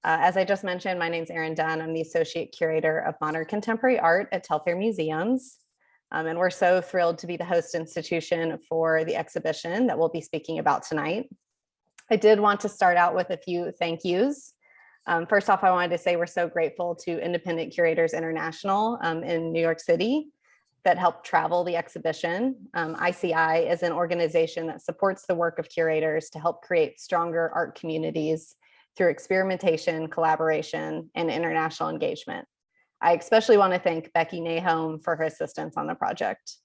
As I just mentioned, my name's Erin Dunn. I'm the Associate Curator of Modern Contemporary Art at Telfair Museums. And we're so thrilled to be the host institution for the exhibition that we'll be speaking about tonight. I did want to start out with a few thank yous. First off, I wanted to say we're so grateful to Independent Curators International in New York City that helped travel the exhibition. ICI is an organization that supports the work of curators to help create stronger art communities through experimentation, collaboration, and international engagement. I especially want to thank Becky Nahom for her assistance on the project.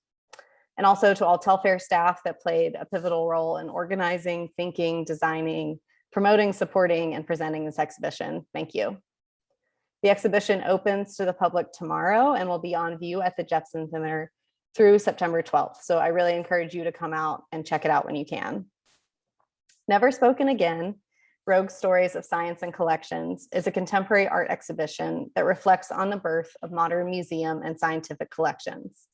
And also to all Telfair staff that played a pivotal role in organizing, thinking, designing, promoting, supporting, and presenting this exhibition. Thank you. The exhibition opens to the public tomorrow and will be on view at the Jepson Center through September 12th. So I really encourage you to come out and check it out when you can. Never Spoken Again, Rogue Stories of Science and Collections is a contemporary art exhibition that reflects on the birth of modern museum and scientific collections.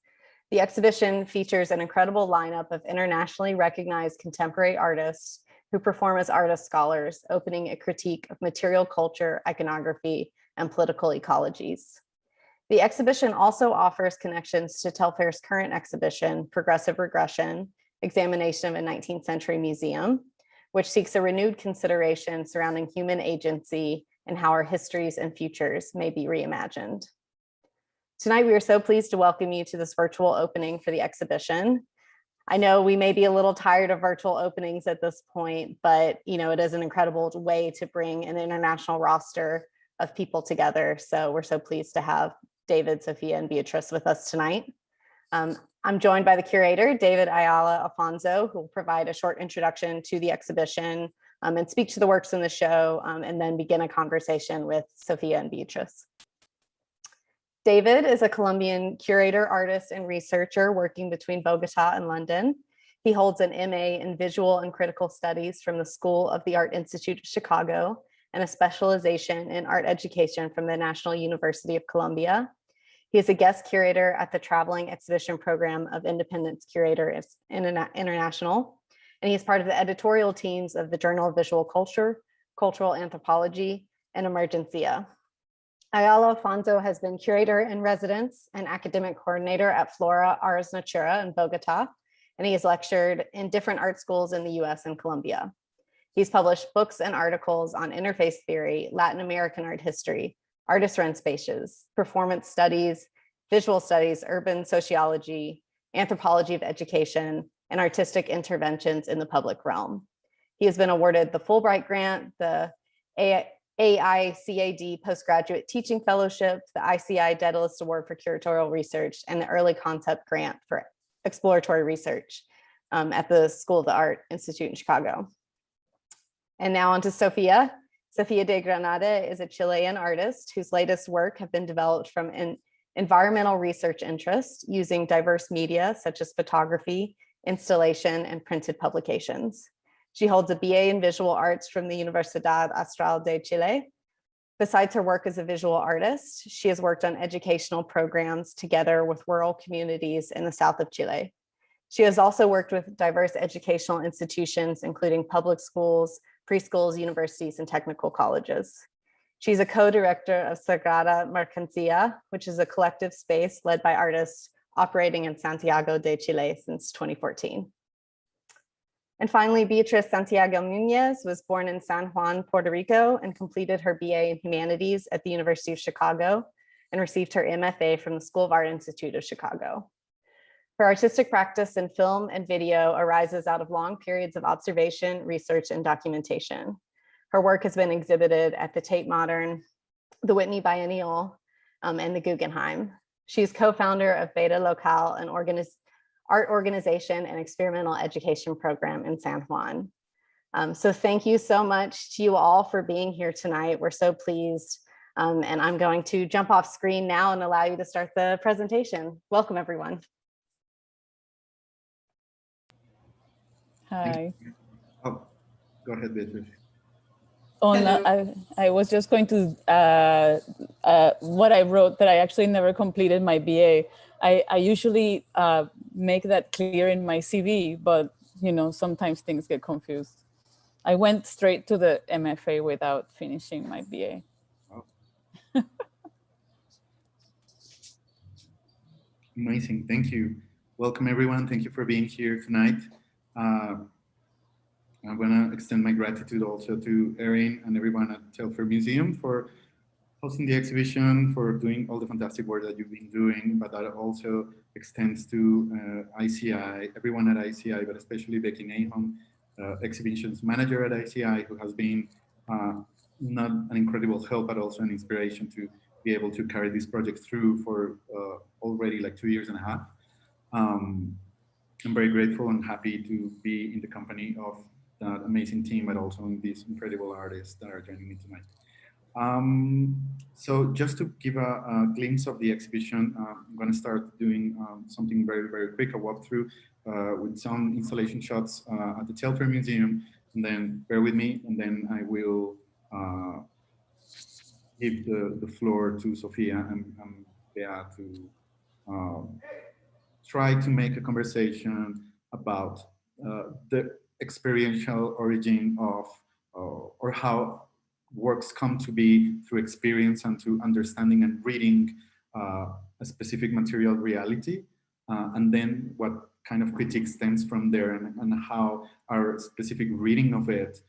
The exhibition features an incredible lineup of internationally recognized contemporary artists who perform as artist scholars, opening a critique of material culture, iconography, and political ecologies. The exhibition also offers connections to Telfair's current exhibition, Progressive Regression, Examination of a 19th Century Museum, which seeks a renewed consideration surrounding human agency and how our histories and futures may be reimagined. Tonight, we are so pleased to welcome you to this virtual opening for the exhibition. I know we may be a little tired of virtual openings at this point, but it is an incredible way to bring an international roster of people together. So we're so pleased to have David, Sophia, and Beatrice with us tonight. I'm joined by the curator, David Ayala-Alfonso, who will provide a short introduction to the exhibition and speak to the works in the show, and then begin a conversation with Sophia and Beatrice. David is a Colombian curator, artist, and researcher working between Bogota and London. He holds an MA in Visual and Critical Studies from the School of the Art Institute of Chicago and a specialization in art education from the National University of Columbia. He is a guest curator at the Traveling Exhibition Program of Independence Curators International, and he is part of the editorial teams of the Journal of Visual Culture, Cultural Anthropology, and Emergencia. Ayala-Alfonso has been curator in residence and academic coordinator at Flora Ars Natura in Bogota, and he has lectured in different art schools in the US and Colombia. He's published books and articles on interface theory, Latin American art history, artist rent spaces, performance studies, visual studies, urban sociology, anthropology of education, and artistic interventions in the public realm. He has been awarded the Fulbright Grant, the AICAD Postgraduate Teaching Fellowship, the ICI Daedalus Award for Curatorial Research, and the Early Concept Grant for Exploratory Research at the School of the Art Institute in Chicago. And now on to Sophia. Sofia de Grenade is a Chilean artist whose latest work have been developed from an environmental research interest using diverse media such as photography, installation, and printed publications. She holds a BA in Visual Arts from the Universidad Austral de Chile. Besides her work as a visual artist, she has worked on educational programs together with rural communities in the south of Chile. She has also worked with diverse educational institutions, including public schools, preschools, universities, and technical colleges. She's a co-director of Sagrada Mercancía, which is a collective space led by artists operating in Santiago de Chile since 2014. And finally, Beatrice Santiago Muñez was born in San Juan, Puerto Rico, and completed her BA in Humanities at the University of Chicago and received her MFA from the School of Art Institute of Chicago. Her artistic practice in film and video arises out of long periods of observation, research, and documentation. Her work has been exhibited at the Tate Modern, the Whitney Biennial, and the Guggenheim. She's co-founder of Beta Local, an art organization and experimental education program in San Juan. So thank you so much to you all for being here tonight. We're so pleased. And I'm going to jump off screen now and allow you to start the presentation. Welcome, everyone. Hi. Oh, go ahead, Beatrice. I was just going to, what I wrote that I actually never completed my BA. I usually make that clear in my CV, but sometimes things get confused. I went straight to the MFA without finishing my BA. Wow. Amazing, thank you. Welcome everyone, thank you for being here tonight. I'm gonna extend my gratitude also to Erin and everyone at Telfair Museum for hosting the exhibition, for doing all the fantastic work that you've been doing, but that also extends to ICI, everyone at ICI, but especially Becky Nahum, exhibitions manager at ICI, who has been not an incredible help, but also an inspiration to be able to carry this project through for already like 2.5 years. I'm very grateful and happy to be in the company of that amazing team, but also these incredible artists that are joining me tonight. So just to give a glimpse of the exhibition, I'm going to start doing something very, very quick, a walkthrough with some installation shots at the Telfair Museum, and then bear with me, and then I will give the floor to Sophia and Bea to try to make a conversation about the experiential origin of, or how works come to be through experience and through understanding and reading a specific material reality, and then what kind of critique stems from there, and how our specific reading of it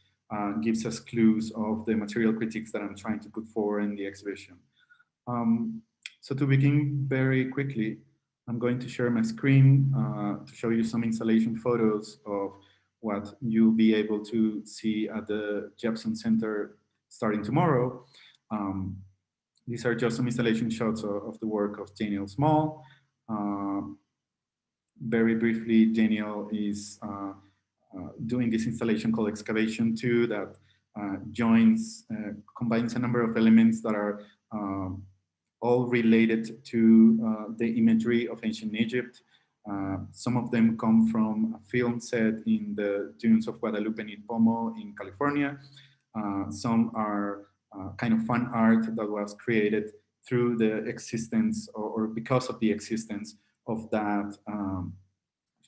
gives us clues of the material critiques that I'm trying to put forward in the exhibition. So to begin very quickly, I'm going to share my screen to show you some installation photos of what you'll be able to see at the Jepson Center starting tomorrow. These are just some installation shots of the work of Daniel Small. Very briefly, Daniel is doing this installation called Excavation 2 that combines a number of elements that are all related to the imagery of ancient Egypt. Some of them come from a film set in the dunes of Guadalupe and Pomo in California. Some are kind of fan art that was created through the existence or because of the existence of that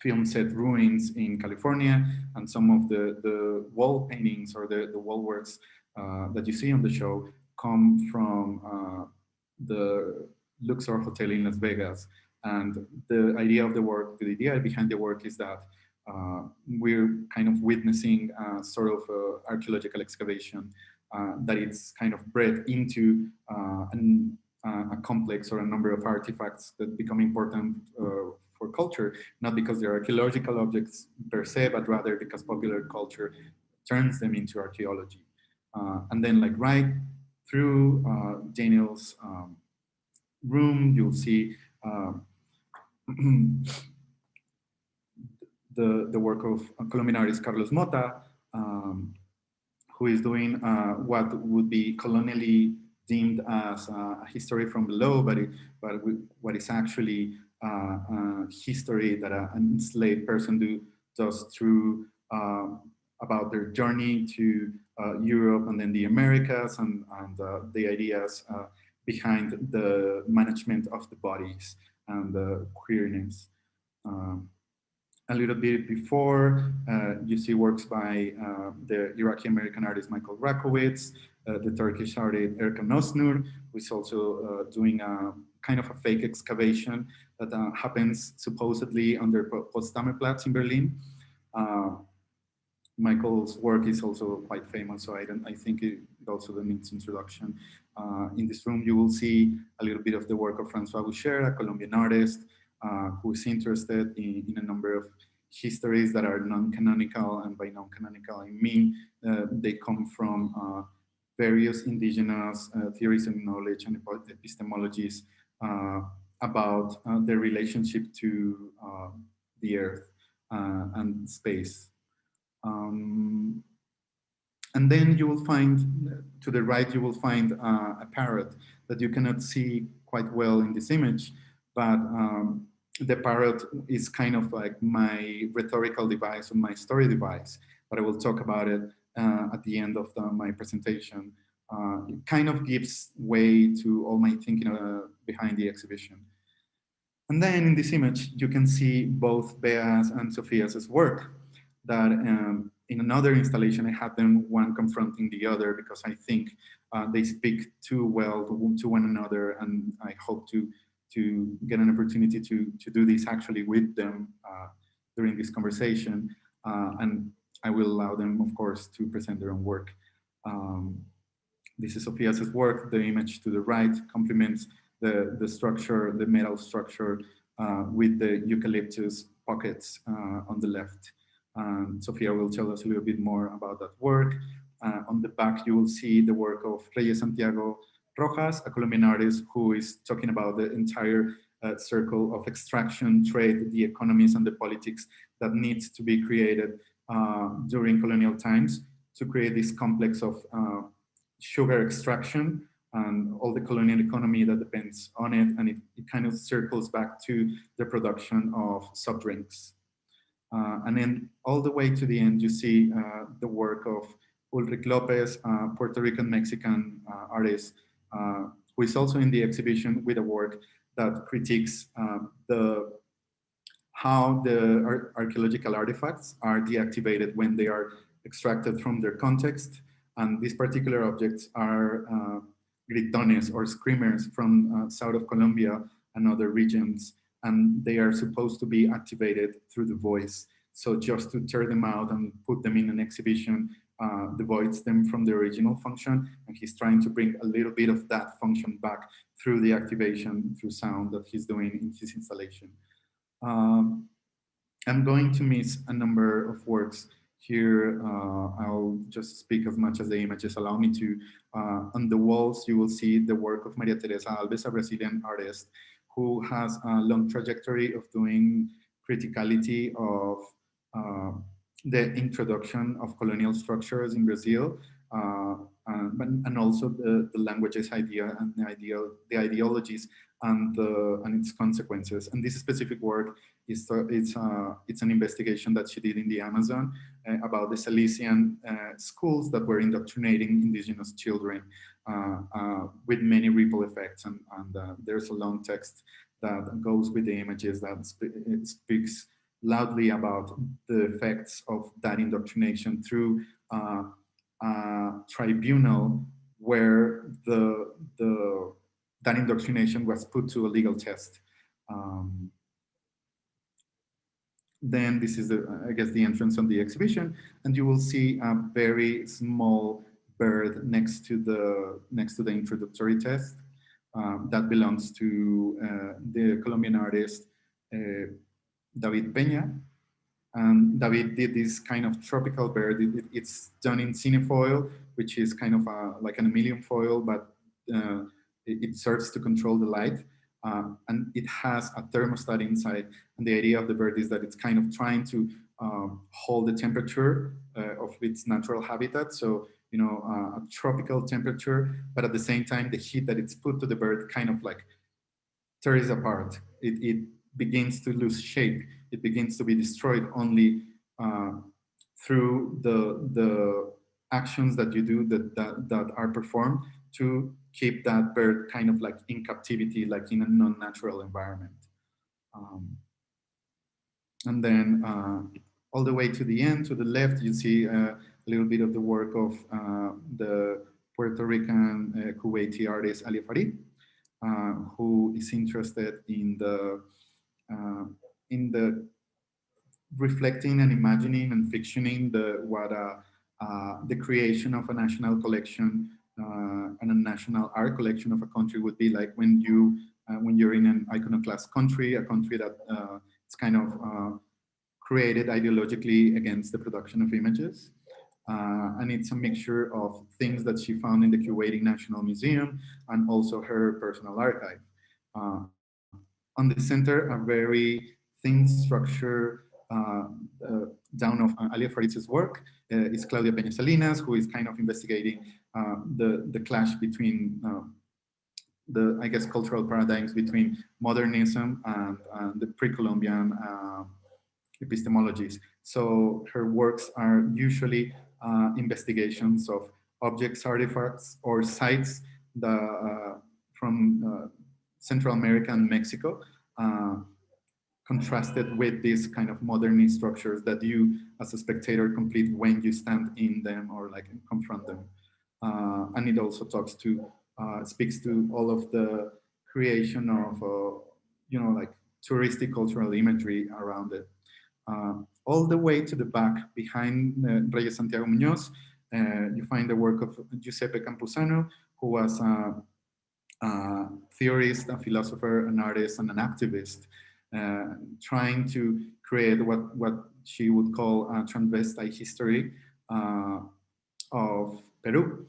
film set ruins in California, and some of the wall paintings or the wall works that you see on the show come from the Luxor Hotel in Las Vegas. And the idea of the work, the idea behind the work is that we're kind of witnessing a sort of archaeological excavation that it's kind of bred into a complex or a number of artifacts that become important for culture, not because they're archaeological objects per se, but rather because popular culture turns them into archaeology. And then like right through Daniel's room, you'll see the work of Colombian artist Carlos Mota, who is doing what would be colonially deemed as a history from below, but what is actually history that an enslaved person does through about their journey to Europe and then the Americas, and the ideas behind the management of the bodies and the queerness. A little bit before, you see works by the Iraqi-American artist Michael Rakowitz, the Turkish artist Erkan Osnur, who is also doing a kind of a fake excavation that happens supposedly under Potsdamer Platz in Berlin. Michael's work is also quite famous, so I think it also needs introduction. In this room, you will see a little bit of the work of Francois Boucher, a Colombian artist who is interested in a number of histories that are non-canonical, and by non-canonical I mean they come from various indigenous theories of knowledge and epistemologies about their relationship to the earth and space. And then you will find, to the right, you will find a parrot that you cannot see quite well in this image, but the parrot is kind of like my rhetorical device or my story device, but I will talk about it at the end of my presentation. It kind of gives way to all my thinking behind the exhibition. And then in this image, you can see both Bea's and Sophia's work that in another installation, I had them one confronting the other because I think they speak too well to one another, and I hope to get an opportunity to do this actually with them during this conversation, and I will allow them, of course, to present their own work. This is Sophia's work. The image to the right complements the structure, the metal structure, with the eucalyptus pockets on the left. Sophia will tell us a little bit more about that work. On the back, you will see the work of Reyes Santiago Rojas, a Colombian artist who is talking about the entire circle of extraction, trade, the economies and the politics that needs to be created during colonial times to create this complex of sugar extraction and all the colonial economy that depends on it. And it kind of circles back to the production of soft drinks. And then all the way to the end, you see the work of Ulrich Lopez, Puerto Rican-Mexican artist, who is also in the exhibition with a work that critiques how the archaeological artifacts are deactivated when they are extracted from their context. And these particular objects are gritones or screamers from south of Colombia and other regions. And they are supposed to be activated through the voice. So just to tear them out and put them in an exhibition devoids them from the original function. And he's trying to bring a little bit of that function back through the activation, through sound that he's doing in his installation. I'm going to miss a number of works here. I'll just speak as much as the images allow me to. On the walls, you will see the work of Maria Teresa Alves, a Brazilian artist who has a long trajectory of doing criticality of the introduction of colonial structures in Brazil, and also the languages idea and the ideologies and its consequences. And this specific work is it's an investigation that she did in the Amazon about the Salesian schools that were indoctrinating indigenous children with many ripple effects. And there's a long text that goes with the images that it speaks loudly about the effects of that indoctrination through a tribunal where that indoctrination was put to a legal test. Then this is, I guess, the entrance on the exhibition, and you will see a very small bird next to the introductory text that belongs to the Colombian artist David Peña. And David did this kind of tropical bird. It's done in cinefoil, which is kind of like an aluminium foil, but it serves to control the light. And it has a thermostat inside. And the idea of the bird is that it's kind of trying to hold the temperature of its natural habitat. So, you know, a tropical temperature, but at the same time, the heat that it's put to the bird kind of like tears apart. It begins to lose shape. It begins to be destroyed only through the actions that you do that are performed to keep that bird kind of like in captivity, like in a non-natural environment. And then all the way to the end, to the left, you see a little bit of the work of the Puerto Rican Kuwaiti artist Ali Farid, who is interested in the reflecting and imagining and fictioning the creation of a national collection and a national art collection of a country would be like when you're in an iconoclast country, a country that it's kind of created ideologically against the production of images. And it's a mixture of things that she found in the Kuwaiti National Museum and also her personal archive. On the center, a very thin structure down of Ali Farid's work is Claudia Peña Salinas, who is kind of investigating the clash between the, I guess, cultural paradigms between modernism and the pre-Columbian epistemologies. So her works are usually investigations of objects, artifacts, or sites from Central America and Mexico, contrasted with these kind of modernist structures that you as a spectator complete when you stand in them or like confront them. And it also talks to, speaks to all of the creation of, like touristic cultural imagery around it. All the way to the back behind Reyes Santiago Muñoz, you find the work of Giuseppe Camposano, who was a theorist, a philosopher, an artist, and an activist, trying to create what she would call a transvestite history of Peru,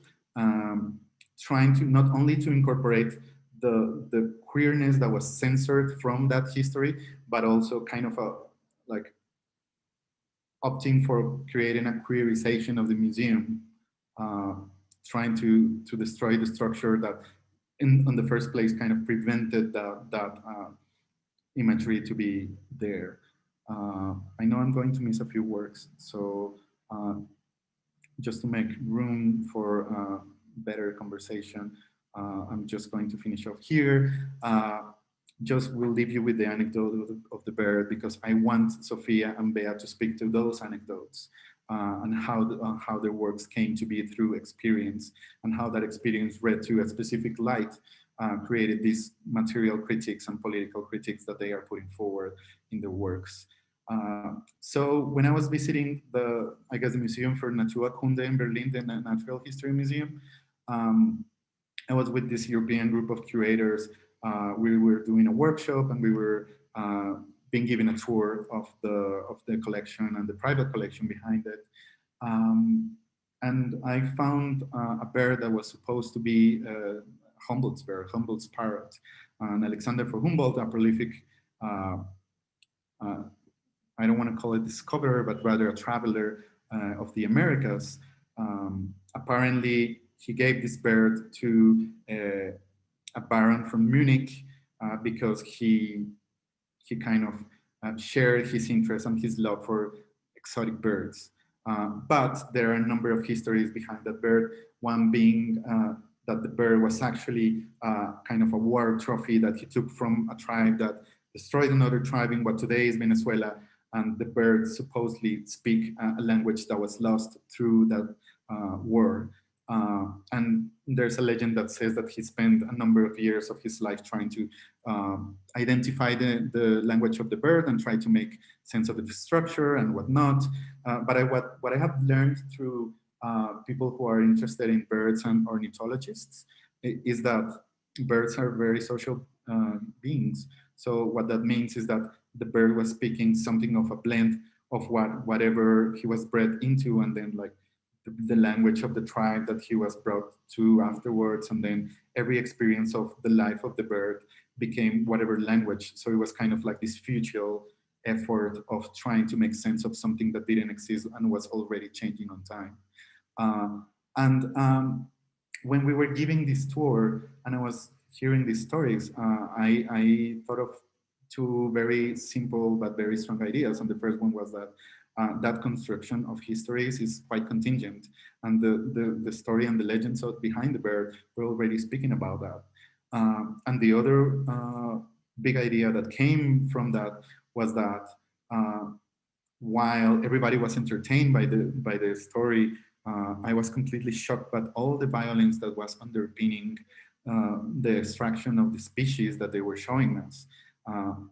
trying to not only to incorporate the queerness that was censored from that history, but also kind of a like opting for creating a queerization of the museum, trying to destroy the structure that in the first place kind of prevented that imagery to be there. I know I'm going to miss a few works, so just to make room for better conversation, I'm just going to finish off here. Just will leave you with the anecdote of the bird, because I want Sophia and Bea to speak to those anecdotes and how their works came to be through experience, and how that experience read through a specific light created these material critiques and political critiques that they are putting forward in their works. So when I was visiting the Museum for Naturkunde in Berlin, the Natural History Museum, I was with this European group of curators. We were doing a workshop, and we were being given a tour of the collection and the private collection behind it. And I found a bird that was supposed to be Humboldt's bird, Humboldt's parrot. And Alexander von Humboldt, a prolific, I don't want to call it discoverer, but rather a traveler of the Americas. Apparently, he gave this bird to a baron from Munich because he kind of shared his interest and his love for exotic birds. But there are a number of histories behind that bird, one being that the bird was actually kind of a war trophy that he took from a tribe that destroyed another tribe in what today is Venezuela, and the birds supposedly speak a language that was lost through that war. And there's a legend that says that he spent a number of years of his life trying to identify the language of the bird and try to make sense of the structure and whatnot. But what I have learned through people who are interested in birds and ornithologists is that birds are very social beings. So what that means is that the bird was speaking something of a blend of whatever he was bred into, and then like the language of the tribe that he was brought to afterwards, and then every experience of the life of the bird became whatever language. So it was kind of like this futile effort of trying to make sense of something that didn't exist and was already changing on time. When we were giving this tour and I was hearing these stories, I thought of two very simple but very strong ideas. And the first one was that that construction of histories is quite contingent, and the story and the legends behind the bird were already speaking about that. And the other big idea that came from that was that while everybody was entertained by the story, I was completely shocked by all the violence that was underpinning the extraction of the species that they were showing us.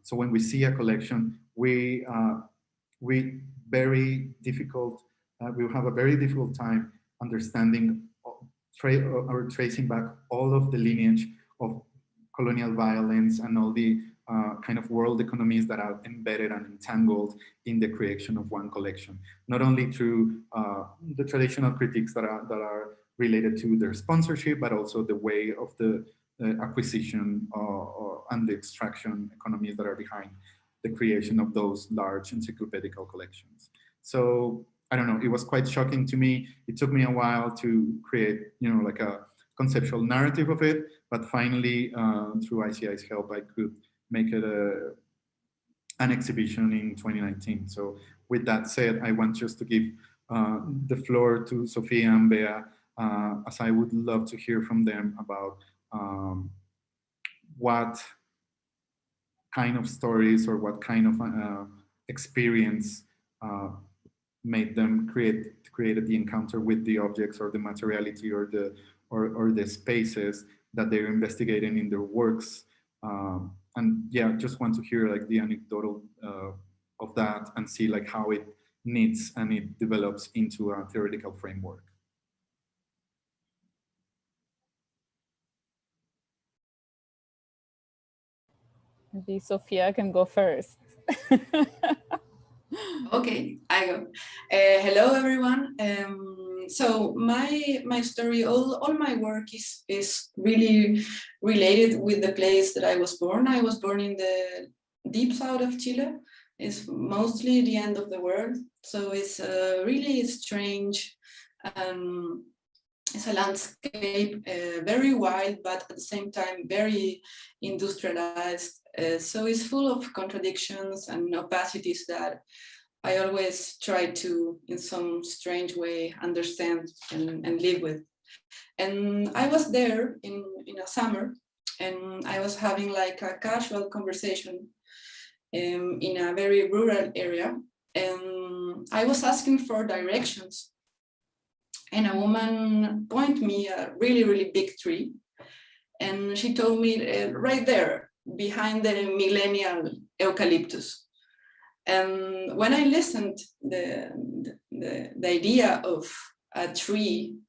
So when we see a collection, we very difficult. We have a very difficult time understanding or tracing back all of the lineage of colonial violence and all the kind of world economies that are embedded and entangled in the creation of one collection. Not only through the traditional critiques that are related to their sponsorship, but also the way of the acquisition and the extraction economies that are behind the creation of those large encyclopedical collections. So I don't know, it was quite shocking to me. It took me a while to create, like a conceptual narrative of it, but finally, through ICI's help, I could make it an exhibition in 2019. So with that said, I want just to give the floor to Sophia and Bea, as I would love to hear from them about what kind of stories or what kind of experience made them created the encounter with the objects or the materiality or the spaces that they're investigating in their works. And yeah, just want to hear like the anecdotal of that and see like how it knits and it develops into a theoretical framework. Maybe Sophia can go first. Okay, I go. Hello, everyone. So my story, all my work is really related with the place that I was born. I was born in the deep south of Chile. It's mostly the end of the world. So it's really strange. It's a landscape, very wild, but at the same time, very industrialized. So it's full of contradictions and opacities that I always try to, in some strange way, understand and live with. And I was there in a summer, and I was having like a casual conversation in a very rural area. And I was asking for directions. And a woman pointed me a really, really big tree. And she told me right there, behind the millennial eucalyptus. And when I listened, the idea of a tree,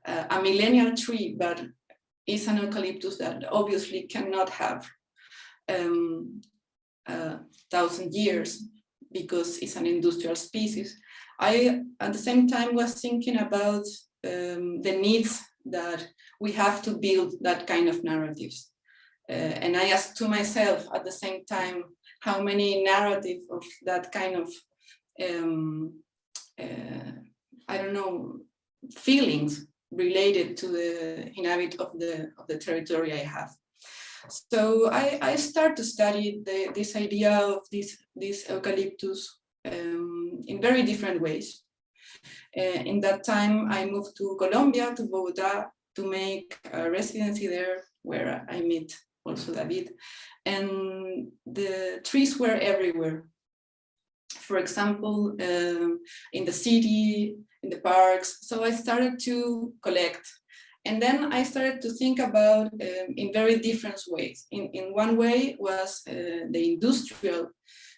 a millennial tree, but it's an eucalyptus that obviously cannot have 1,000 years because it's an industrial species. I, at the same time, was thinking about the needs that we have to build that kind of narratives. And I asked to myself at the same time, how many narratives of that kind of, I don't know, feelings related to the inhabit of the territory I have. So I start to study this idea of this eucalyptus in very different ways. In that time, I moved to Colombia, to Bogota, to make a residency there, where I met also David. And the trees were everywhere. For example, in the city, in the parks. So I started to collect. And then I started to think about in very different ways. In one way was the industrial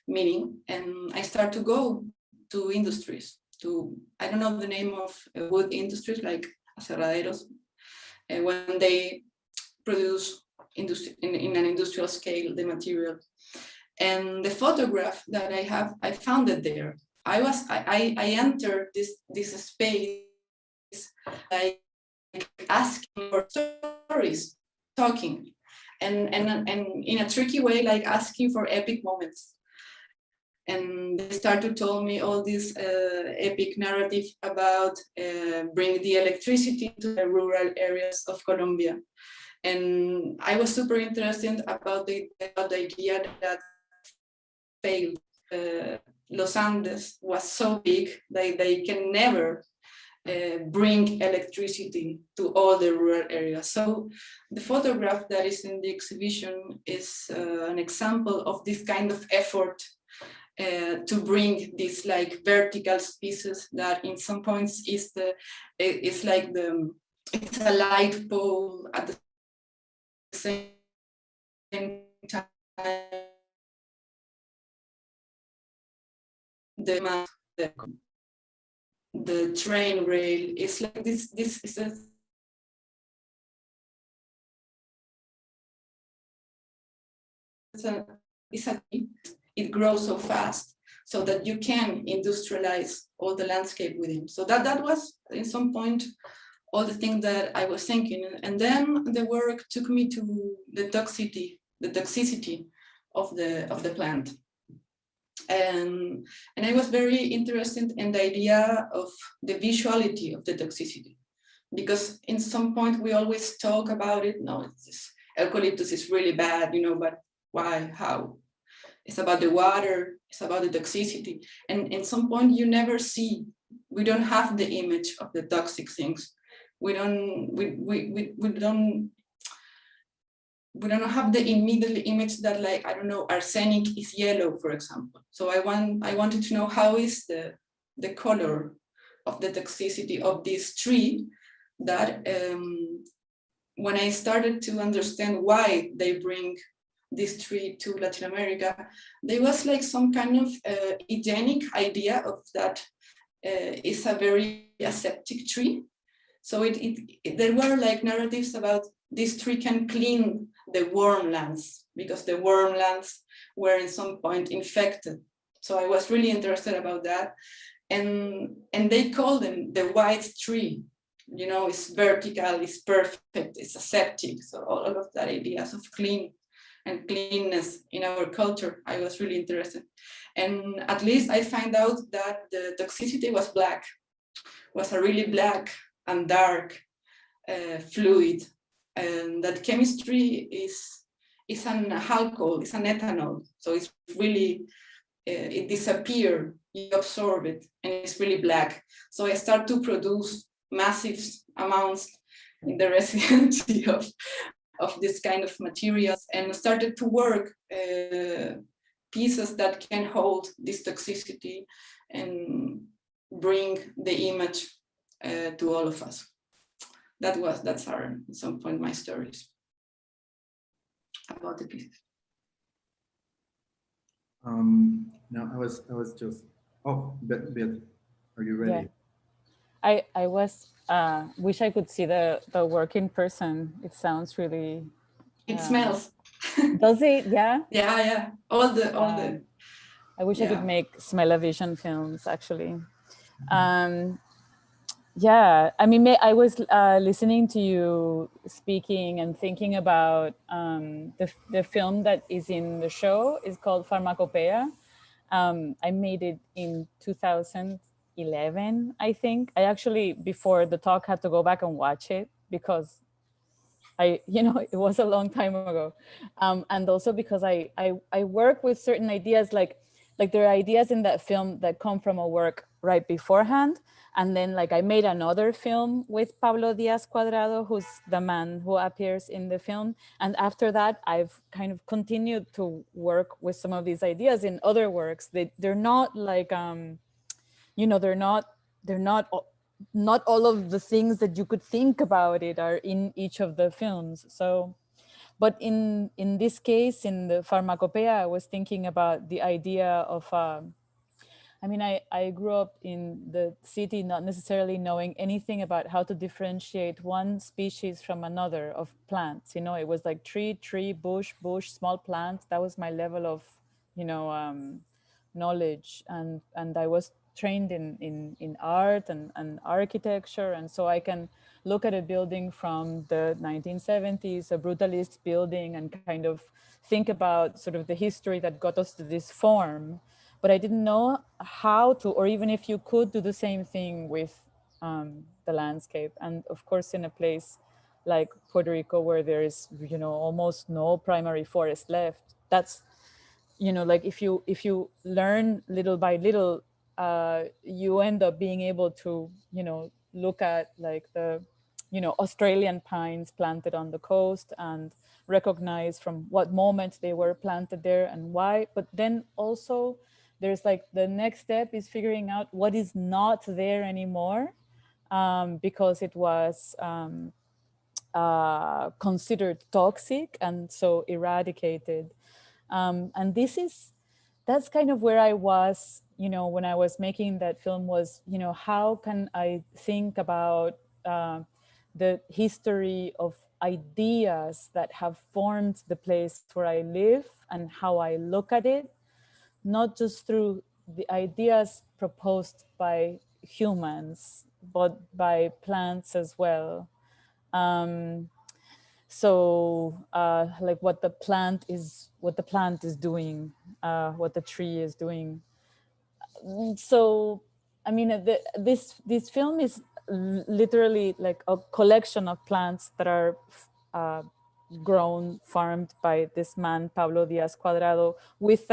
meaning. And I started to go to industries, to, I don't know the name of wood industries like aserraderos, when they produce in an industrial scale the material. And the photograph that I have, I found it there. I entered this space like asking for stories, talking, and in a tricky way, like asking for epic moments. And they started to tell me all this epic narrative about bringing the electricity to the rural areas of Colombia. And I was super interested about the idea that failed. Los Andes was so big that they can never bring electricity to all the rural areas. So the photograph that is in the exhibition is an example of this kind of effort to bring this like vertical species that in some points is it's a light pole at the same time. The train rail is like this is it grows so fast so that you can industrialize all the landscape within. So that was in some point all the things that I was thinking. And then the work took me to the toxicity of the plant. And I was very interested in the idea of the visuality of the toxicity, because in some point we always talk about it. No, eucalyptus is really bad, you know, but why, how? It's about the water, it's about the toxicity. And in some point you never see, we don't have the image of the toxic things. We don't we don't have the immediate image that, like, I don't know, arsenic is yellow, for example. So I wanted to know how is the color of the toxicity of this tree, that when I started to understand why they bring this tree to Latin America, there was like some kind of hygienic idea of that it's a very aseptic tree. So there were like narratives about this tree can clean the warm lands, because the warm lands were in some point infected. So I was really interested about that. And they call them the white tree. You know, it's vertical, it's perfect, it's aseptic. So all of that ideas of clean and cleanness in our culture, I was really interested. And at least I find out that the toxicity was black, was a really black and dark fluid, and that chemistry is an alcohol, it's an ethanol. So it's really, it disappears, you absorb it, and it's really black. So I start to produce massive amounts in the residency of this kind of materials, and started to work pieces that can hold this toxicity and bring the image to all of us. That's our, at some point, my stories about the pieces. No, I was just, oh, Beat, are you ready? Yeah. I was, wish I could see the work in person. It sounds really. It smells. Does it? Yeah. Yeah. All the. I wish I could make smell-o-vision films, actually. Yeah, I mean, I was listening to you speaking and thinking about the film that is in the show is called Pharmacopoeia. I made it in 2011, I think. I actually, before the talk, had to go back and watch it because it was a long time ago. And also because I work with certain ideas, like there are ideas in that film that come from a work right beforehand. And then like I made another film with Pablo Diaz Cuadrado, who's the man who appears in the film. And after that, I've kind of continued to work with some of these ideas in other works. They're not like, they're not all of the things that you could think about it are in each of the films. So, but in this case, in the Pharmacopoeia, I was thinking about the idea of, I mean, I grew up in the city not necessarily knowing anything about how to differentiate one species from another of plants. You know, it was like tree, bush, small plant. That was my level of, knowledge. And I was trained in art and architecture. And so I can look at a building from the 1970s, a brutalist building, and kind of think about sort of the history that got us to this form. But I didn't know how to, or even if you could do the same thing with the landscape. And of course, in a place like Puerto Rico, where there is, almost no primary forest left, that's, like if you learn little by little, you end up being able to, look at like the, Australian pines planted on the coast and recognize from what moment they were planted there and why. But then also, there's like the next step is figuring out what is not there anymore because it was considered toxic and so eradicated. And that's kind of where I was, when I was making that film was, how can I think about the history of ideas that have formed the place where I live and how I look at it, not just through the ideas proposed by humans, but by plants as well. So like what the plant is doing, what the tree is doing. So, I mean, this film is literally like a collection of plants that are grown, farmed by this man, Pablo Diaz Cuadrado, with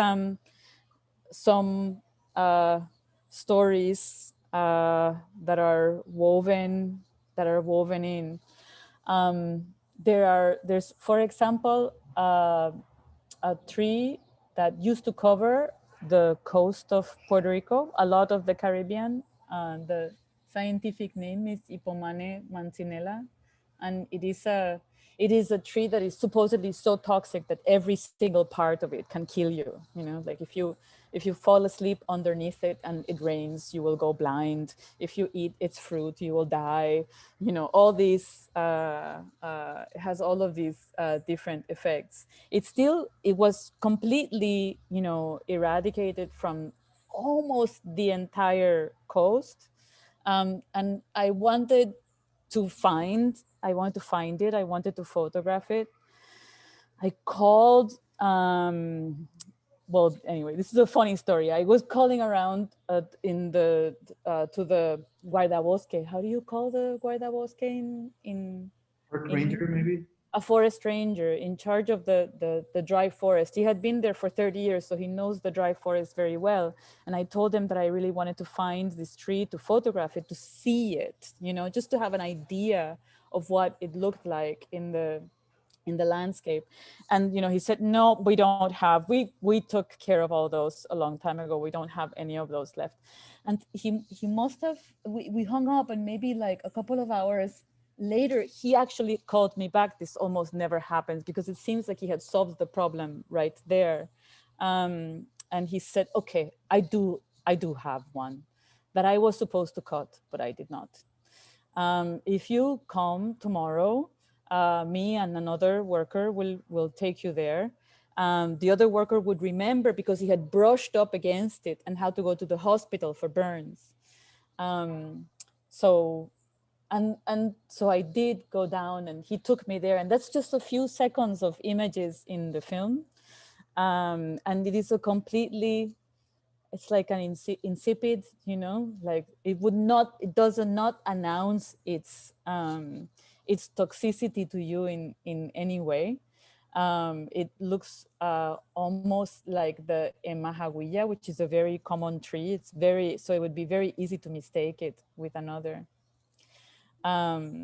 some stories that are woven in. there's, for example, a tree that used to cover the coast of Puerto Rico, a lot of the Caribbean. The scientific name is Ipomane mancinella, and it is a tree that is supposedly so toxic that every single part of it can kill you. You know, like if you fall asleep underneath it and it rains, you will go blind. If you eat its fruit, you will die. You know, all these, it has all of these different effects. It was completely, you know, eradicated from almost the entire coast. And I wanted to find it. I wanted to photograph it. I called, well, anyway, this is a funny story. I was calling around to the guardabosque. How do you call the guardabosque in Park ranger, maybe? a forest ranger in charge of the dry forest. He had been there for 30 years, so he knows the dry forest very well. And I told him that I really wanted to find this tree, to photograph it, to see it, you know, just to have an idea of what it looked like in the landscape. And, you know, he said, no, we don't have, we took care of all those a long time ago. We don't have any of those left. And he must have, we hung up, and maybe like a couple of hours later, he actually called me back. This almost never happens because it seems like he had solved the problem right there. And he said, okay, I do have one that I was supposed to cut, but I did not. If you come tomorrow, me and another worker will take you there. The other worker would remember because he had brushed up against it and had to go to the hospital for burns. So I did go down, and he took me there, and that's just a few seconds of images in the film. And it is a completely, it's like an insipid, you know, like it does not announce its toxicity to you in any way. It looks almost like the emahaguilla, which is a very common tree. So it would be very easy to mistake it with another. The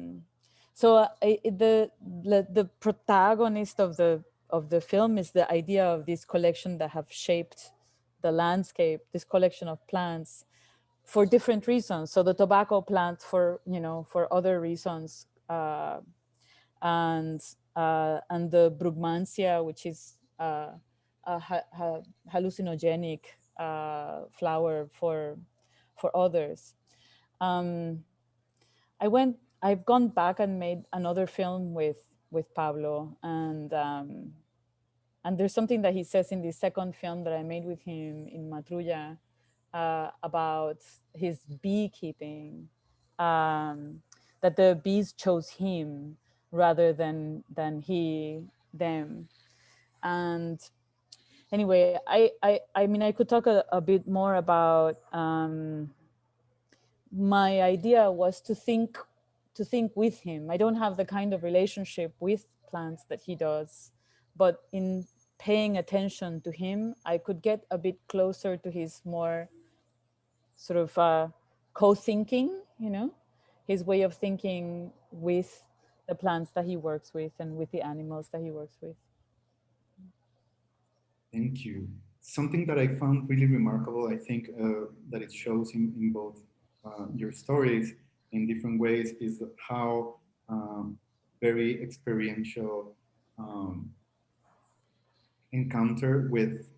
protagonist of the film is the idea of this collection that have shaped the landscape, this collection of plants for different reasons. So the tobacco plant for other reasons, and the brugmansia, which is a hallucinogenic flower for others. I've gone back and made another film with Pablo, and there's something that he says in the second film that I made with him in Matrulla about his beekeeping, that the bees chose him rather than he them. And anyway, I mean, I could talk a bit more about my idea was to think with him. I don't have the kind of relationship with plants that he does, but in paying attention to him, I could get a bit closer to his more sort of co-thinking, you know, his way of thinking with the plants that he works with and with the animals that he works with. Thank you. Something that I found really remarkable, I think that it shows in both your stories in different ways, is how very experiential encounter with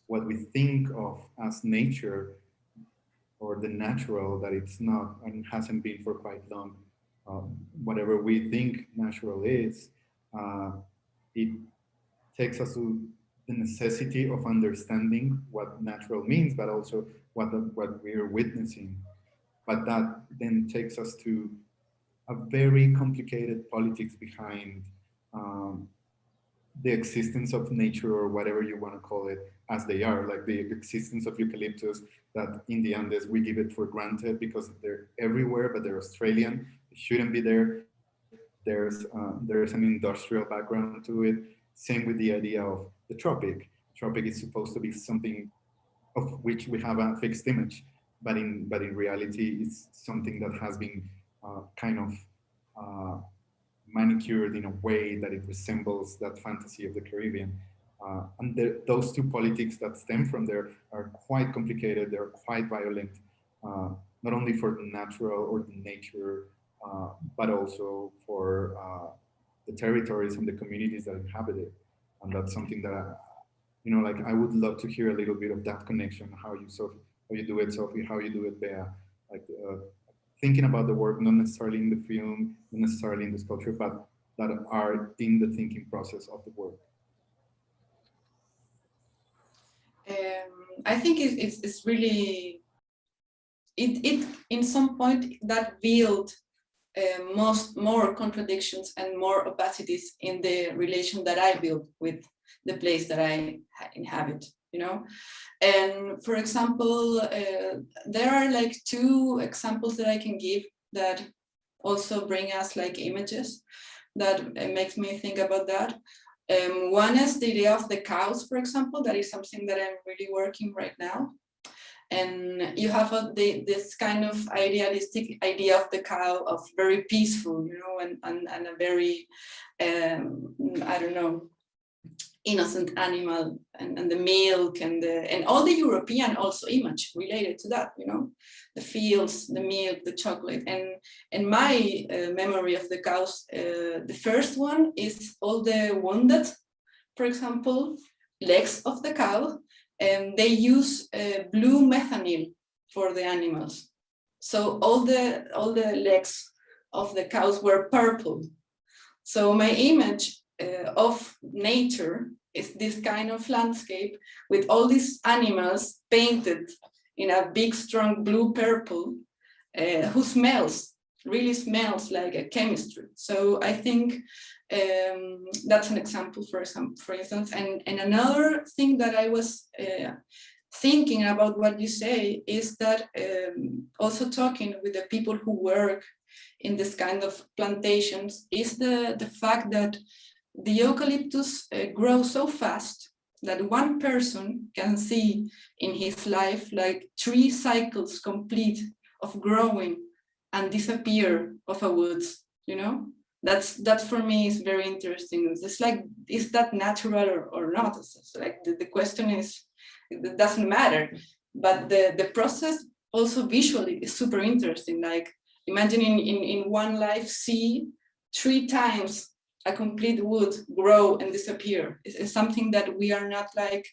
what we think of as nature or the natural, that it's not and hasn't been for quite long. Whatever we think natural is, it takes us to the necessity of understanding what natural means, but also what we're witnessing. But that then takes us to a very complicated politics behind the existence of nature, or whatever you want to call it, as they are, like the existence of eucalyptus, that in the Andes we give it for granted because they're everywhere, but they're Australian, they shouldn't be there. There's an industrial background to it. Same with the idea of the tropic. Tropic is supposed to be something of which we have a fixed image, but in reality, it's something that has been kind of manicured in a way that it resembles that fantasy of the Caribbean. And those two politics that stem from there are quite complicated. They're quite violent, not only for the natural or the nature, but also for the territories and the communities that inhabit it. And that's something that, you know, like I would love to hear a little bit of that connection, how you do it, Sophie, how you do it, Bea, like thinking about the work, not necessarily in the film, not necessarily in the sculpture, but that are in the thinking process of the work. I think it's really, it in some point that built more contradictions and more opacities in the relation that I built with the place that I inhabit, you know. And for example, there are like two examples that I can give that also bring us like images that makes me think about that. One is the idea of the cows, for example. That is something that I'm really working right now. And you have this kind of idealistic idea of the cow, of very peaceful, you know, and a very, I don't know, innocent animal, and the milk and all the European also image related to that, you know, the fields, the milk, the chocolate. And my memory of the cows, the first one is all the wounded, for example, legs of the cow. And they use blue methanol for the animals. So all the legs of the cows were purple. So my image of nature is this kind of landscape with all these animals painted in a big, strong blue purple, who really smells like a chemistry. So I think that's an example, for instance. And another thing that I was thinking about what you say is that also talking with the people who work in this kind of plantations is the fact that the eucalyptus grows so fast that one person can see in his life like 3 cycles complete of growing and disappear of a woods, you know? That for me is very interesting. It's like, is that natural or not? It's like the question is, it doesn't matter, but the process also visually is super interesting. Like imagining in one life, see 3 times a complete wood grow and disappear. It's something that we are not like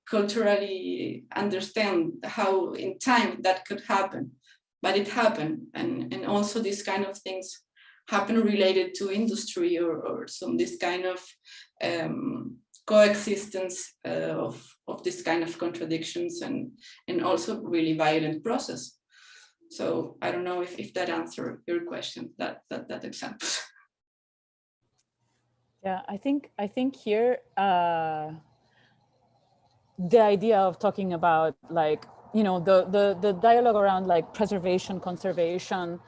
culturally understand how in time that could happen, but it happened. And also these kind of things happen related to industry or some this kind of coexistence of this kind of contradictions and also really violent process. So I don't know if that answered your question, that example. Yeah, I think here the idea of talking about like, you know, the dialogue around like preservation, conservation,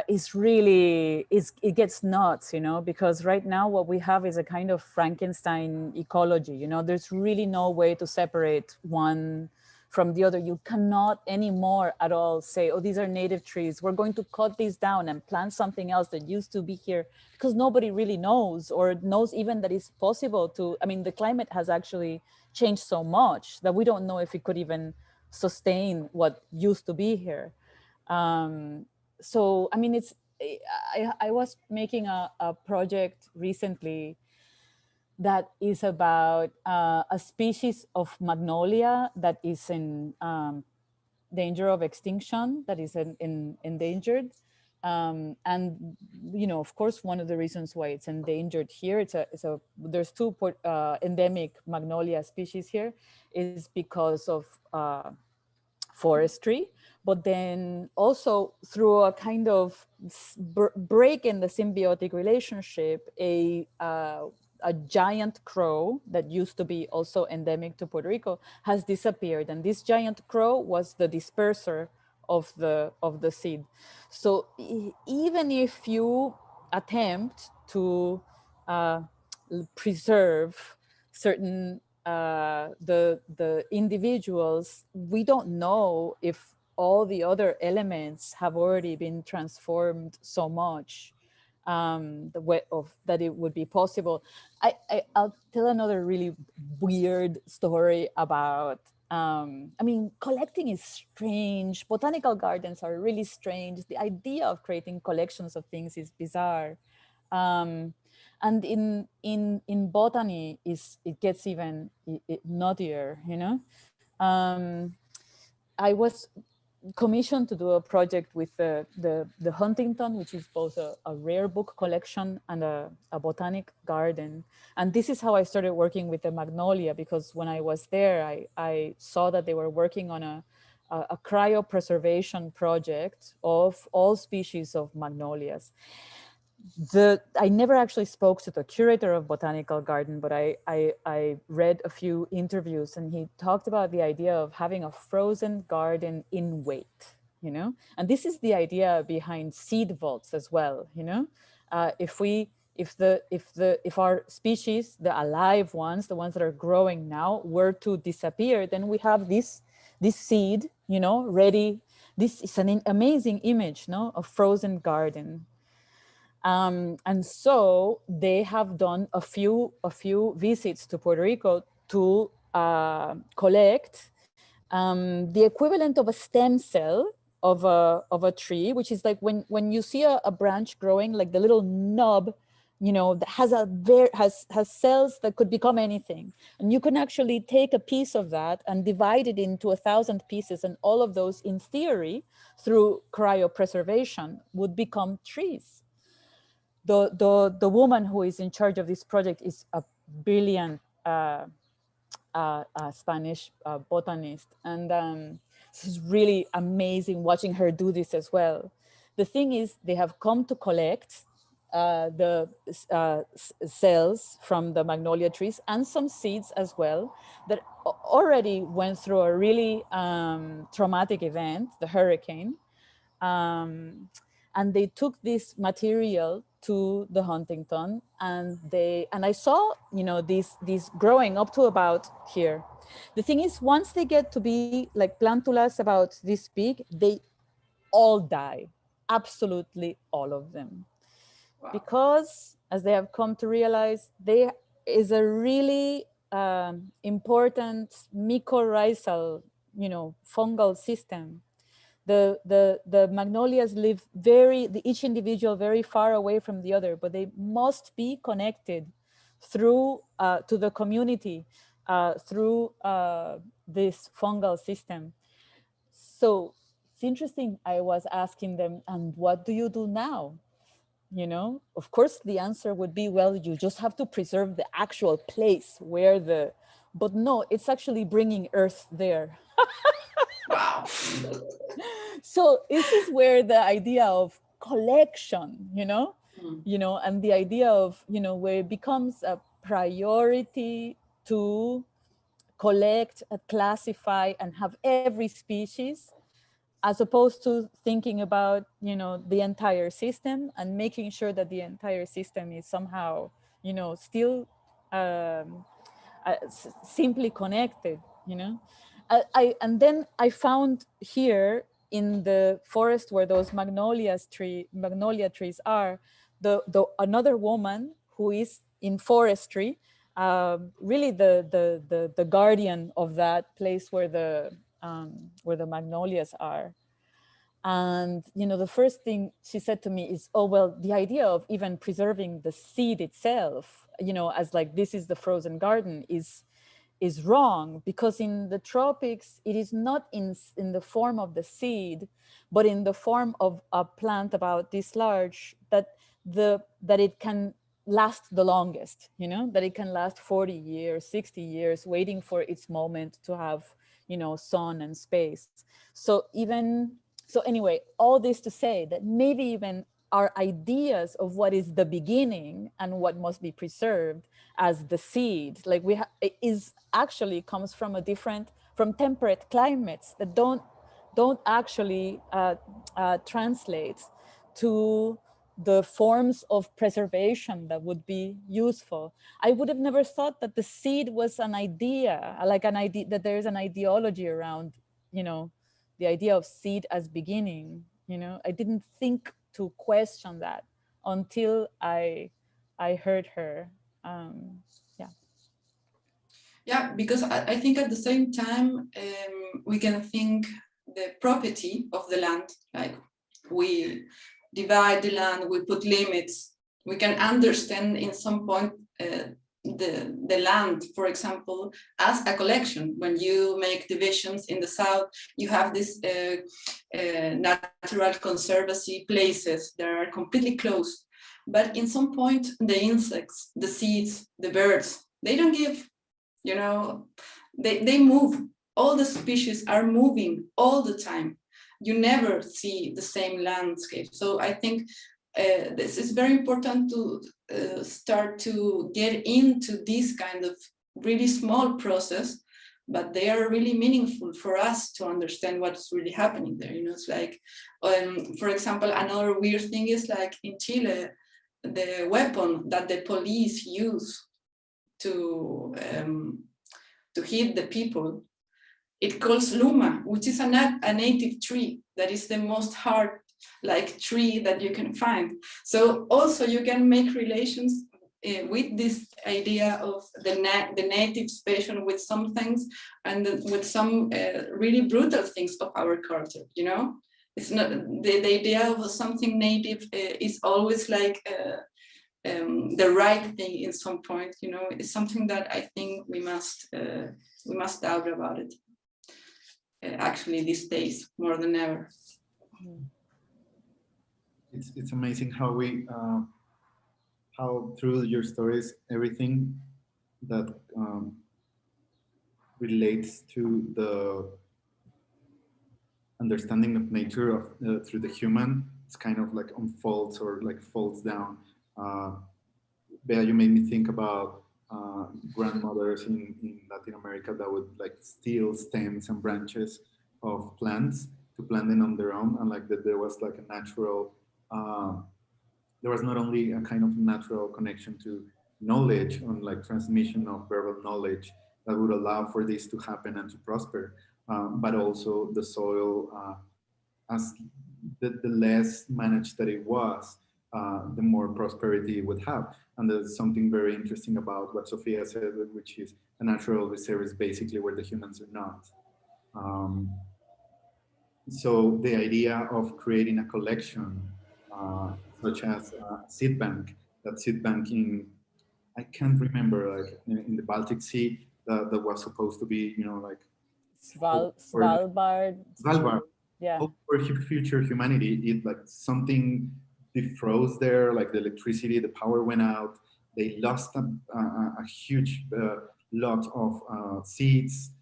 is really, it gets nuts, you know, because right now what we have is a kind of Frankenstein ecology, you know, there's really no way to separate one from the other. You cannot anymore at all say, oh, these are native trees, we're going to cut these down and plant something else that used to be here, because nobody really knows or knows even that it's possible to, I mean, the climate has actually changed so much that we don't know if it could even sustain what used to be here. So, I mean, it's, I was making a project recently that is about a species of magnolia that is in danger of extinction, that is endangered. And, you know, of course, one of the reasons why it's endangered here, there's 2 endemic magnolia species here, is because of forestry, but then also through a kind of break in the symbiotic relationship, a giant crow that used to be also endemic to Puerto Rico has disappeared, and this giant crow was the disperser of the seed. So even if you attempt to preserve certain the individuals, we don't know if all the other elements have already been transformed so much the way of that it would be possible. I'll tell another really weird story about I mean, collecting is strange. Botanical gardens are really strange. The idea of creating collections of things is bizarre. And in botany it gets even nuttier, you know. I was commissioned to do a project with the Huntington, which is both a rare book collection and a botanic garden. And this is how I started working with the magnolia, because when I was there, I saw that they were working on a cryopreservation project of all species of magnolias. I never actually spoke to the curator of Botanical Garden, but I read a few interviews, and he talked about the idea of having a frozen garden in weight, you know? And this is the idea behind seed vaults as well, you know? If our species, the alive ones, the ones that are growing now, were to disappear, then we have this seed, you know, ready. This is an amazing image, no, of frozen garden. And so they have done a few visits to Puerto Rico to collect the equivalent of a stem cell of a tree, which is like when you see a branch growing, like the little knob, you know, that has cells that could become anything, and you can actually take a piece of that and divide it into 1,000 pieces, and all of those, in theory, through cryopreservation, would become trees. The woman who is in charge of this project is a brilliant Spanish botanist, and it's really amazing watching her do this as well. The thing is, they have come to collect the cells from the magnolia trees and some seeds as well that already went through a really traumatic event, the hurricane. And they took this material to the Huntington, and I saw, you know, these growing up to about here. The thing is, once they get to be like plantulas about this big, they all die, absolutely all of them. Wow. Because, as they have come to realize, there is a really important mycorrhizal, you know, fungal system. The magnolias live each individual very far away from the other, but they must be connected through to the community through this fungal system. So it's interesting. I was asking them, and what do you do now? You know, of course, the answer would be, well, you just have to preserve the actual place where but no, it's actually bringing earth there. Wow. So this is where the idea of collection, you know, and the idea of, you know, where it becomes a priority to collect, classify, and have every species, as opposed to thinking about, you know, the entire system and making sure that the entire system is somehow, you know, still simply connected, you know. And then I found here in the forest where those magnolia trees are, another woman who is in forestry, really the guardian of that place where the magnolias are. And, you know, the first thing she said to me is, oh, well, the idea of even preserving the seed itself, you know, as like, this is the frozen garden is wrong, because in the tropics, it is not in the form of the seed, but in the form of a plant about this large, that it can last the longest, you know, that it can last 40 years, 60 years, waiting for its moment to have, you know, sun and space. So anyway, all this to say that maybe even our ideas of what is the beginning and what must be preserved as the seed, like comes from from temperate climates that don't actually translate to the forms of preservation that would be useful. I would have never thought that the seed was an idea, that there is an ideology around, you know, the idea of seed as beginning, you know, I didn't think to question that until I heard her. Yeah. Yeah, because I think at the same time, we can think the property of the land, like we divide the land, we put limits, we can understand in some point the land, for example, as a collection. When you make divisions in the south, you have this natural conservancy places that are completely closed. But in some point, the insects, the seeds, the birds, they don't give, you know, they move. All the species are moving all the time. You never see the same landscape. So I think this is very important to start to get into this kind of really small process, but they are really meaningful for us to understand what's really happening there. You know, it's like, for example, another weird thing is like in Chile, the weapon that the police use to hit the people, it calls luma, which is a native tree that is the most hard like tree that you can find. So also you can make relations with this idea of the native species with some things and with some really brutal things of our culture, you know? It's not, the idea of something native is always like the right thing in some point, you know? It's something that I think we must doubt about it. Actually these days, more than ever. It's amazing how we, how through your stories, everything that relates to the understanding of nature of through the human, it's kind of like unfolds or like falls down. Bea, you made me think about grandmothers in Latin America that would like steal stems and branches of plants to plant them on their own, and like that there was like a natural, there was not only a kind of natural connection to knowledge on like transmission of verbal knowledge that would allow for this to happen and to prosper, but also the soil, as the less managed that it was, the more prosperity it would have. And there's something very interesting about what Sophia said, which is a natural reserve is basically where the humans are not. So the idea of creating a collection, such as a seed bank, that seed bank in, I can't remember, like in the Baltic Sea, that was supposed to be, you know, like Svalbard. Yeah. For future humanity, it like something defroze there, like the electricity, the power went out. They lost a huge lot of seeds.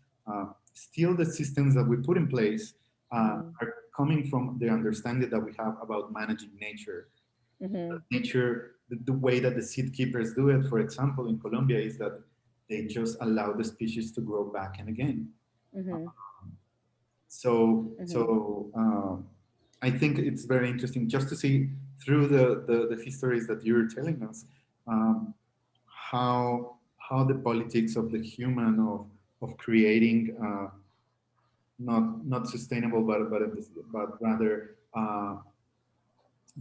Still, the systems that we put in place are coming from the understanding that we have about managing nature. Nature, the way that the seed keepers do it, for example, in Colombia, is that they just allow the species to grow back and again. So I think it's very interesting just to see through the histories that you're telling us, how the politics of the human of creating not sustainable but rather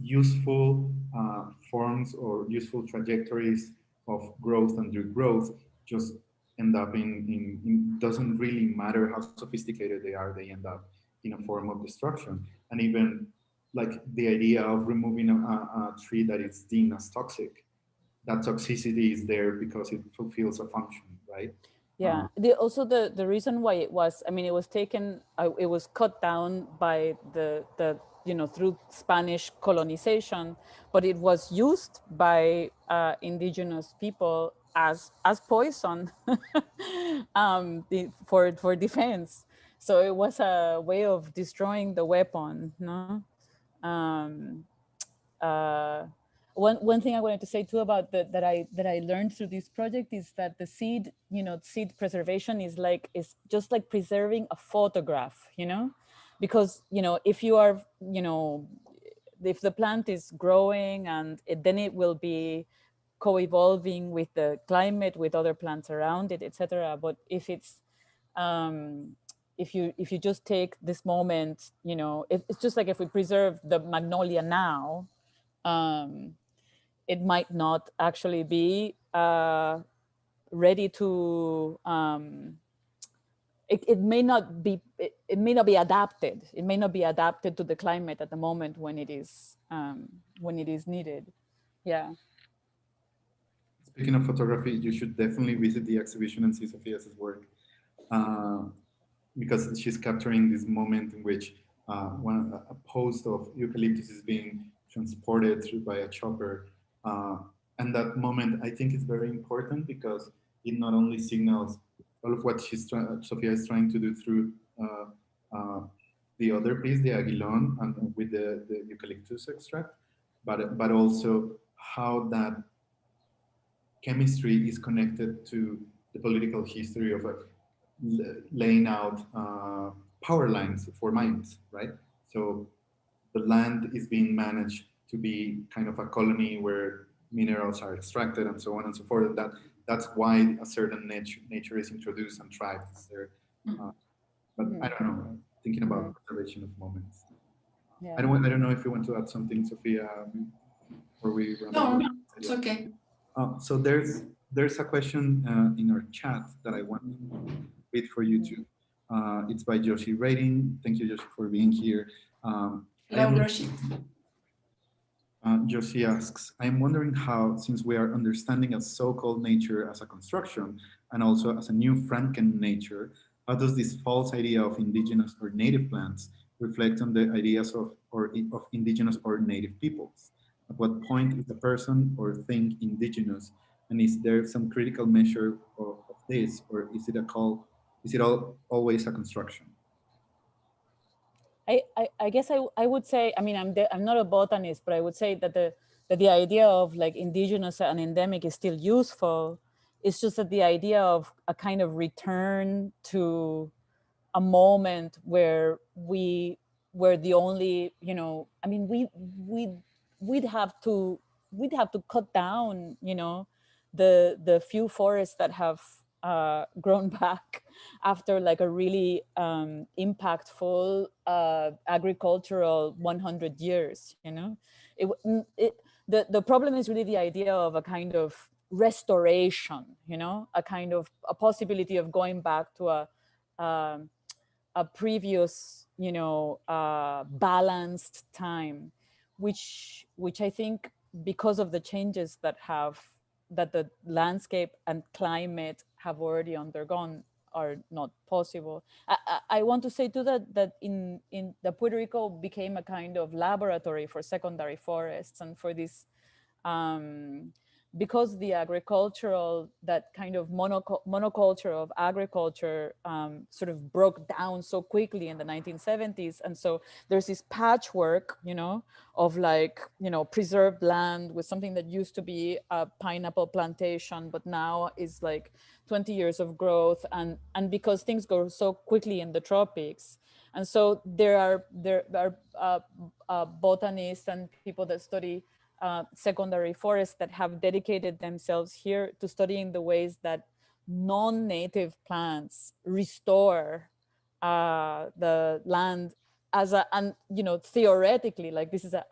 useful forms or useful trajectories of growth and regrowth just end up in doesn't really matter how sophisticated they are, they end up in a form of destruction. And even like the idea of removing a tree that is deemed as toxic, that toxicity is there because it fulfills a function, right? Yeah. Also the reason why it was, I mean, it was taken, it was cut down by the you know, through Spanish colonization, but it was used by indigenous people as poison for defense. So it was a way of destroying the weapon, no? One thing I wanted to say too about that I learned through this project is that the seed, you know, seed preservation is just like preserving a photograph, you know, because, you know, if you are, you know, if the plant is growing and then it will be co-evolving with the climate, with other plants around it, etc. But if if you just take this moment, you know, it's just like if we preserve the magnolia now, it might not actually be ready to it may not be adapted. It may not be adapted to the climate at the moment when it is needed. Yeah. Speaking of photography, you should definitely visit the exhibition and see Sophia's work, because she's capturing this moment in which a post of eucalyptus is being transported through by a chopper. And that moment, I think, is very important because it not only signals all of what Sophia is trying to do through the other piece, the aguilon, and with the eucalyptus extract, but also how that chemistry is connected to the political history of laying out power lines for mines, right? So the land is being managed to be kind of a colony where minerals are extracted and so on and so forth. And that's why a certain nature is introduced and thrives there. But I don't know, thinking about preservation of moments. Yeah. I don't know if you want to add something, Sophia, or we. No, it's okay. So there's a question in our chat that I want to read for you too. It's by Joshi Rating. Thank you, Joshi, for being here. Hello, Joshi. Joshi asks, I'm wondering how, since we are understanding a so-called nature as a construction and also as a new Franken nature, how does this false idea of indigenous or native plants reflect on the ideas of indigenous or native peoples? At what point is a person or thing indigenous, and is there some critical measure of this, or is it always a construction? I guess I would say, I mean, I'm not a botanist, but I would say that the idea of like indigenous and endemic is still useful. It's just that the idea of a kind of return to a moment where we're the only, you know, I mean, we'd have to cut down, you know, the few forests that have grown back after like a really impactful agricultural 100 years, you know. The problem is really the idea of a kind of restoration, you know, a kind of a possibility of going back to a previous, you know, balanced time, which I think, because of the changes that the landscape and climate have already undergone, are not possible. I want to say too that in the Puerto Rico became a kind of laboratory for secondary forests and for this, because the agricultural, that kind of monoculture of agriculture sort of broke down so quickly in the 1970s. And so there's this patchwork, you know, of like, you know, preserved land with something that used to be a pineapple plantation, but now is like 20 years of growth. And because things go so quickly in the tropics. And so there are botanists and people that study secondary forests that have dedicated themselves here to studying the ways that non-native plants restore the land as a, and you know, theoretically, like this is a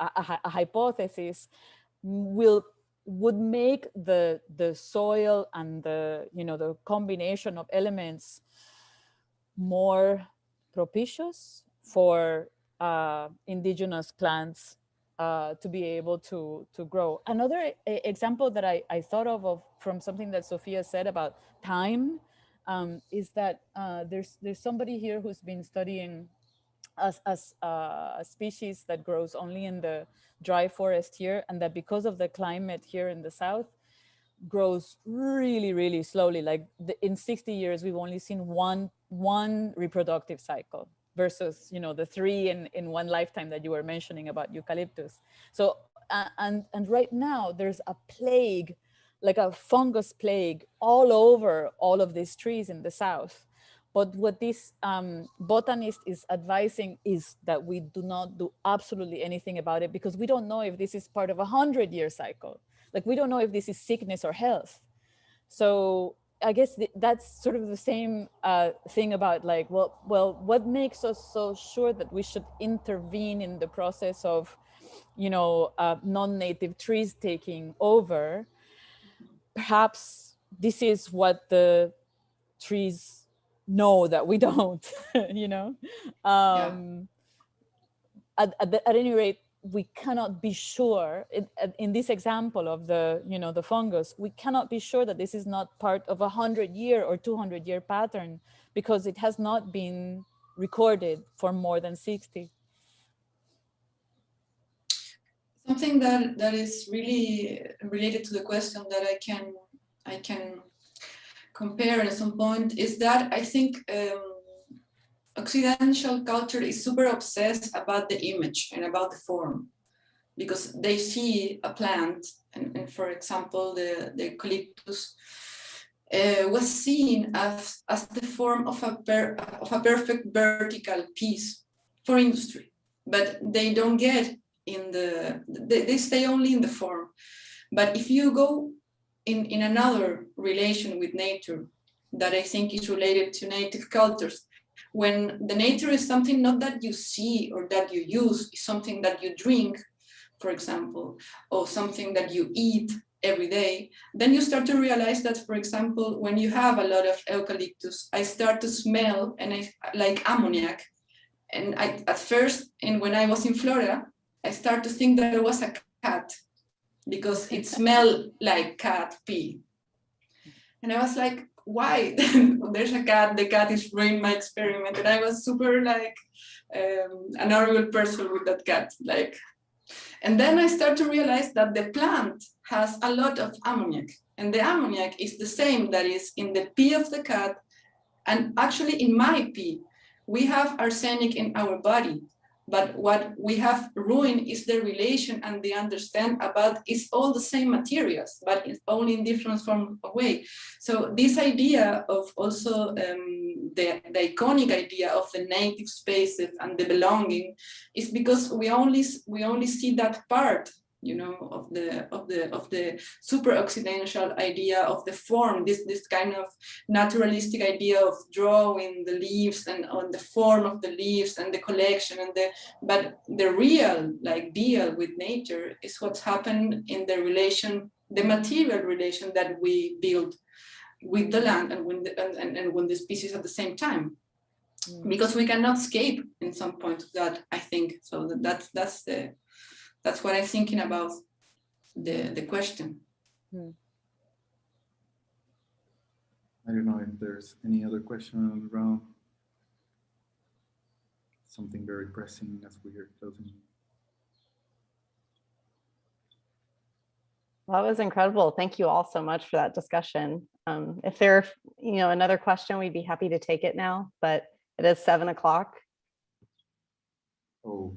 hypothesis, would make the soil and the, you know, the combination of elements more propitious for indigenous plants to be able to grow. Another example that I thought of from something that Sophia said about time is that there's somebody here who's been studying a species that grows only in the dry forest here, and that because of the climate here in the south, grows really, really slowly. Like in 60 years, we've only seen one reproductive cycle, versus, you know, the 3 in one lifetime that you were mentioning about eucalyptus. So, and right now there's a plague, like a fungus plague all over all of these trees in the south. But what this botanist is advising is that we do not do absolutely anything about it, because we don't know if this is part of a 100-year cycle. Like we don't know if this is sickness or health. So I guess that's sort of the same thing about like, well, what makes us so sure that we should intervene in the process of, you know, non-native trees taking over? Perhaps this is what the trees know that we don't, you know? At any rate, we cannot be sure in this example of the, you know, the fungus, we cannot be sure that this is not part of a 100-year or 200-year pattern, because it has not been recorded for more than 60. Something that is really related to the question that I can compare at some point is that I think Occidental culture is super obsessed about the image and about the form, because they see a plant, and for example, the eucalyptus was seen as the form of a perfect vertical piece for industry, but they don't get in they stay only in the form. But if you go in another relation with nature that I think is related to native cultures, when the nature is something not that you see or that you use, it's something that you drink, for example, or something that you eat every day, then you start to realize that, for example, when you have a lot of eucalyptus, I start to smell and I like ammoniac. And at first, and when I was in Florida, I started to think that it was a cat because it smelled like cat pee. And I was like, why? There's a cat, the cat is ruining my experiment. And I was super like an horrible person with that cat. Like, and then I start to realize that the plant has a lot of ammoniac, and the ammoniac is the same that is in the pee of the cat. And actually in my pee, we have arsenic in our body, but what we have ruined is the relation and the understand about it's all the same materials, but it's only in different form of way. So this idea of also the iconic idea of the native spaces and the belonging is because we only see that part, you know, of the super occidental idea of the form, this kind of naturalistic idea of drawing the leaves and on the form of the leaves and the collection and but the real like deal with nature is what's happened in the relation, the material relation that we build with the land and with the species at the same time. Because we cannot escape in some point of that, I think. So that's what I'm thinking about the question. I don't know if there's any other question around. Something very pressing as we are closing. Well, that was incredible. Thank you all so much for that discussion. If there, you know, another question, we'd be happy to take it now, but it is 7 o'clock. Oh.